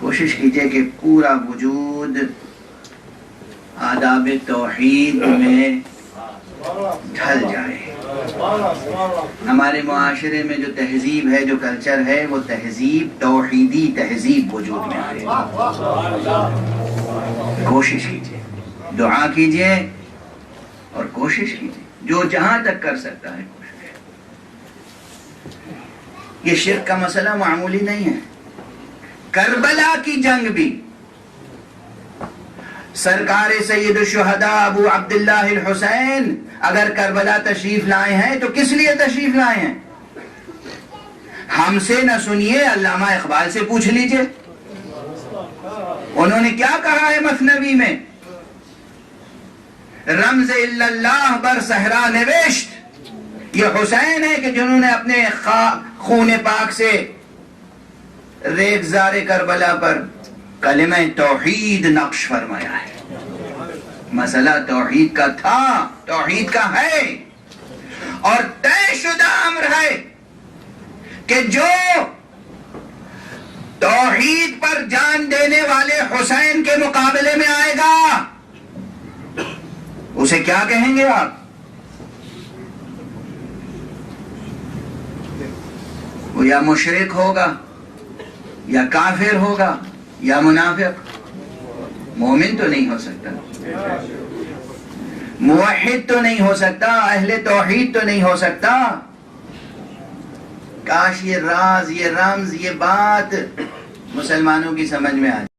کوشش کیجئے کہ پورا وجود آداب توحید میں ڈھل جائے. ہمارے معاشرے میں جو تہذیب ہے، جو کلچر ہے، وہ تہذیب توحیدی تہذیب وجود میں آئے. کوشش کیجئے، دعا کیجئے اور کوشش کیجئے جو جہاں تک کر سکتا ہے کوشش. یہ شرک کا مسئلہ معمولی نہیں ہے. کربلا کی جنگ بھی سرکار سید الشہداء ابو عبداللہ الحسین اگر کربلا تشریف لائے ہیں تو کس لیے تشریف لائے ہیں؟ ہم سے نہ سنیے، علامہ اقبال سے پوچھ لیجئے. انہوں نے کیا کہا ہے مثنوی میں؟ رمز الا اللہ بر صحرا نوشت. یہ حسین ہے کہ جنہوں نے اپنے خون پاک سے ریگزار کربلا پر کلمہ توحید نقش فرمایا ہے. مسئلہ توحید کا تھا، توحید کا ہے، اور طے شدہ امر ہے کہ جو توحید پر جان دینے والے حسین کے مقابلے میں آئے گا اسے کیا کہیں گے آپ؟ وہ یا مشرک ہوگا، یا کافر ہوگا، یا منافق. مومن تو نہیں ہو سکتا، موحد تو نہیں ہو سکتا، اہل توحید تو نہیں ہو سکتا. کاش یہ راز، یہ رمز، یہ بات مسلمانوں کی سمجھ میں آ جائے.